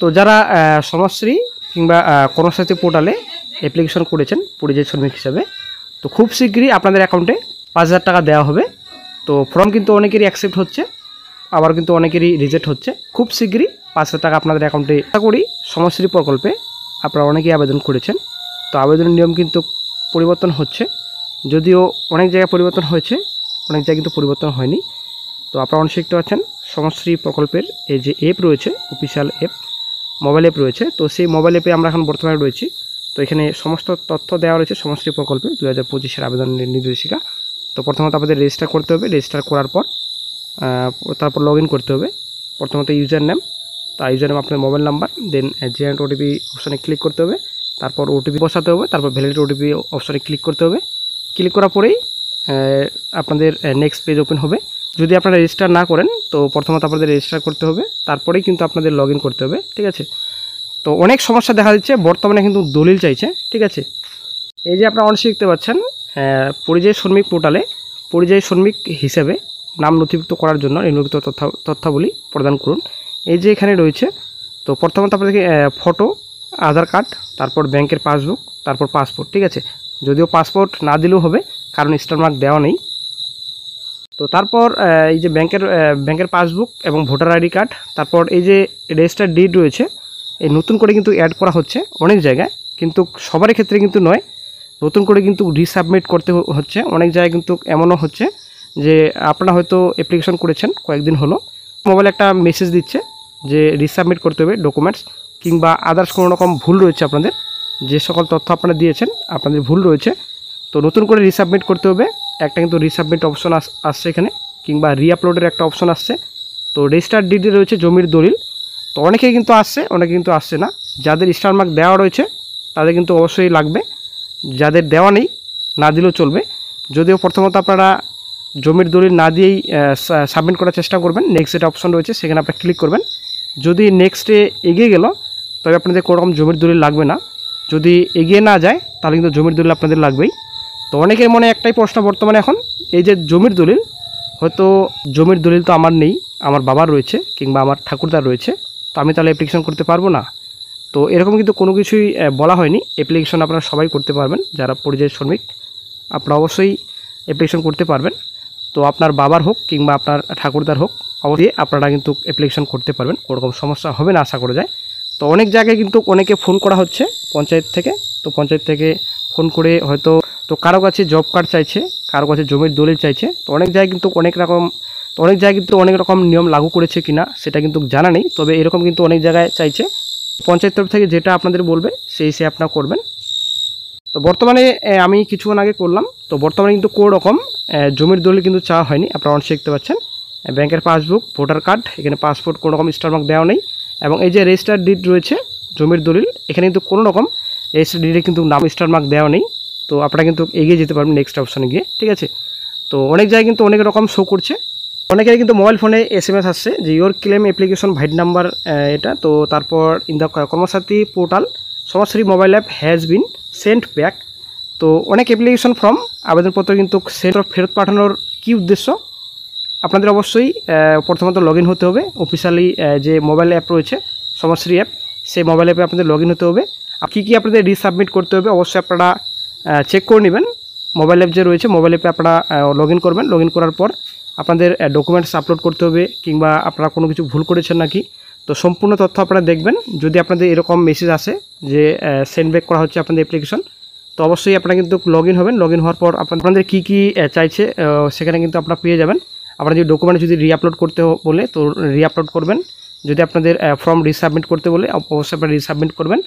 তো যারা সমাজশ্রী কিংবা কর্মসাথী পোর্টালে অ্যাপ্লিকেশন করেছেন পরিযায়ী শ্রমিক হিসাবে, তো খুব শীঘ্রই আপনাদের অ্যাকাউন্টে 5,000 টাকা দেওয়া হবে। তো ফর্ম কিন্তু অনেকেরই অ্যাকসেপ্ট হচ্ছে, আবার কিন্তু অনেকেরই রিজেক্ট হচ্ছে। খুব শীঘ্রই 5,000 টাকা আপনাদের অ্যাকাউন্টে। আশা করি সমাজশ্রী প্রকল্পে আপনারা অনেকেই আবেদন করেছেন। তো আবেদনের নিয়ম কিন্তু পরিবর্তন হচ্ছে, যদিও অনেক জায়গায় পরিবর্তন হয়েছে, অনেক জায়গায় কিন্তু পরিবর্তন হয়নি। তো আপনারা অনেক শিখতে পাচ্ছেন সমাজশ্রী প্রকল্পের এই যে অ্যাপ রয়েছে, অফিসিয়াল অ্যাপ, মোবাইল অ্যাপ রয়েছে। তো সেই মোবাইল অ্যাপে আমরা এখন বর্তমানে রয়েছি। তো এখানে সমস্ত তথ্য দেওয়া রয়েছে সমাজশ্রী প্রকল্পে 2025-এর আবেদনের নির্দেশিকা। তো প্রথমত আপনাদের রেজিস্টার করতে হবে। রেজিস্টার করার পর তারপর লগ ইন করতে হবে। প্রথমত ইউজার নেম, তার ইউজার নেম আপনার মোবাইল নাম্বার, দেন জেনারেট ওটিপি অপশানে ক্লিক করতে হবে। তারপর ওটিপি বসাতে হবে, তারপর ভ্যালিড ওটিপি অপশানে ক্লিক করতে হবে। ক্লিক করার পরেই আপনাদের নেক্সট পেজ ওপেন হবে। যদি আপনারা রেজিস্টার না করেন তো প্রথমত আপনাদের রেজিস্টার করতে হবে, তারপরেই কিন্তু আপনাদের লগ ইন করতে হবে। ঠিক আছে। তো অনেক সমস্যা দেখা দিচ্ছে, বর্তমানে কিন্তু দলিল চাইছে। ঠিক আছে। এই যে আপনারা অনেক দেখতে পাচ্ছেন পরিযায়ী শ্রমিক পোর্টালে পরিযায়ী শ্রমিক হিসেবে নাম নথিভুক্ত করার জন্য নিম্নলিখিত তথ্যাবলী প্রদান করুন। এই যে এখানে রয়েছে। তো প্রথমত আপনাদেরকে ফটো, আধার কার্ড, তারপর ব্যাংকের পাসবুক, তারপর পাসপোর্ট। ঠিক আছে। যদিও পাসপোর্ট না দিলেও হবে, কারণ স্টার মার্ক দেওয়া নেই। তো তারপর এই যে ব্যাংকের পাসবুক এবং ভোটার আইডি কার্ড, তারপর এই যে রেজিস্টার ডিড রয়েছে, এই নতুন করে কিন্তু অ্যাড করা হচ্ছে অনেক জায়গায়, কিন্তু সবার ক্ষেত্রে কিন্তু নয়। নতুন করে কিন্তু রিসাবমিট করতে হচ্ছে। অনেক জায়গায় কিন্তু এমনও হচ্ছে যে আপনারা হয়তো অ্যাপ্লিকেশন করেছেন কয়েকদিন হলো, মোবাইলে একটা মেসেজ দিচ্ছে যে রিসাবমিট করতে হবে ডকুমেন্টস, কিংবা আদার্স কোনো রকম ভুল রয়েছে আপনাদের, যে সকল তথ্য আপনারা দিয়েছেন আপনাদের ভুল রয়েছে। তো নতুন করে রিসাবমিট করতে হবে। একটা কিন্তু রিসাবমিট অপশন আসছে এখানে, কিংবা রিআপলোডের একটা অপশন আসছে। তো রেজিস্টার ডিডে রয়েছে জমির দলিল। তো অনেকেই কিন্তু আসছে, অনেকে কিন্তু আসছে না। যাদের স্টার মার্ক দেওয়া রয়েছে তাদের কিন্তু অবশ্যই লাগবে, যাদের দেওয়া নেই না দিলেও চলবে। যদিও প্রথমত আপনারা জমির দলিল না দিয়েই সাবমিট করার চেষ্টা করবেন। নেক্সট যেটা অপশন রয়েছে সেখানে আপনারা ক্লিক করবেন। যদি নেক্সটে এগিয়ে গেল তবে আপনাদের কোনো রকম জমির দলিল লাগবে না। যদি এগিয়ে না যায় তাহলে কিন্তু জমির দলিল আপনাদের লাগবেই। তো অনেকের মনে একটাই প্রশ্ন বর্তমানে এখন, এই যে জমির দলিল, হয়তো জমির দলিল তো আমার নেই, আমার বাবার রয়েছে কিংবা আমার ঠাকুরদার রয়েছে, তো আমি তাহলে অ্যাপ্লিকেশন করতে পারবো না। তো এরকম কিন্তু কোনো কিছুই বলা হয়নি। অ্যাপ্লিকেশন আপনারা সবাই করতে পারবেন, যারা পরিযায়ী শ্রমিক আপনারা অবশ্যই অ্যাপ্লিকেশন করতে পারবেন। তো আপনার বাবার হোক কিংবা আপনার ঠাকুরদার হোক, অবশ্যই আপনারা কিন্তু অ্যাপ্লিকেশন করতে পারবেন, কোনোরকম সমস্যা হবে না আশা করা যায়। তো অনেক জায়গায় কিন্তু অনেকে ফোন করা হচ্ছে পঞ্চায়েত থেকে। তো পঞ্চায়েত থেকে ফোন করে হয়তো তো কারো কাছে জব কার্ড চাইছে, কারো কাছে জমির দলিল চাইছে। তো অনেক জায়গায় কিন্তু অনেক রকম নিয়ম লাগু করেছে কিনা সেটা কিন্তু জানা নেই, তবে এরকম কিন্তু অনেক জায়গায় চাইছে। পঞ্চায়েত তরফ থেকে যেটা আপনাদের বলবে সেই আপনারা করবেন। তো বর্তমানে আমি কিছুক্ষণ আগে করলাম। তো বর্তমানে কিন্তু কোনো রকম জমির দলিল কিন্তু চাওয়া হয়নি। আপনারা অনেক দেখতে পাচ্ছেন ব্যাংকের পাসবুক, ভোটার কার্ড, এখানে পাসপোর্ট, কোনো রকম স্টার মার্ক দেওয়া নেই। এবং এই যে রেজিস্টার ডিড রয়েছে জমির দলিল, এখানে কিন্তু কোনো রকম রেজিস্টার ডিডে কিন্তু নাম স্টার মার্ক দেওয়া নেই। তো আপনারা কিন্তু এগিয়ে যেতে পারবেন নেক্সট অপশানে গিয়ে। ঠিক আছে। তো অনেক জায়গায় কিন্তু অনেক রকম শো করছে। অনেকের কিন্তু মোবাইল ফোনে SMS আসছে যে your claim application vide number এটা। তো তারপর in the Karmasathi portal Samajshree mobile app has been sent back. তো অনেক অ্যাপ্লিকেশন ফর্ম আবেদনপত্র কিন্তু ফেরত পাঠানোর কী উদ্দেশ্য, আপনাদের অবশ্যই প্রথমত লগ ইন হতে হবে। অফিসিয়ালি যে মোবাইল অ্যাপ রয়েছে সমাজশ্রী অ্যাপ, সেই মোবাইল অ্যাপে আপনাদের লগ ইন হতে হবে। কী আপনাদের রিসাবমিট করতে হবে অবশ্যই আপনারা চেক করে নেবেন। মোবাইল অ্যাপ যে রয়েছে মোবাইল অ্যাপে আপনারা লগ ইন করবেন। লগ ইন করার পর আপনাদের ডকুমেন্টস আপলোড করতে হবে, কিংবা আপনারা কোনো কিছু ভুল করেছেন নাকি, তো সম্পূর্ণ তথ্য আপনারা দেখবেন। যদি আপনাদের এরকম মেসেজ আসে যে সেন্ড ব্যাক করা হচ্ছে আপনাদের অ্যাপ্লিকেশন, তো অবশ্যই আপনারা কিন্তু লগ ইন হবেন। লগ ইন হওয়ার পর আপনাদের কী কী চাইছে সেখানে কিন্তু আপনারা পেয়ে যাবেন। আপনারা যদি ডকুমেন্ট যদি রিআপলোড করতে বলে তো রিআপলোড করবেন। যদি আপনাদের ফর্ম রিসাবমিট করতে বলে অবশ্যই আপনারা রিসাবমিট করবেন।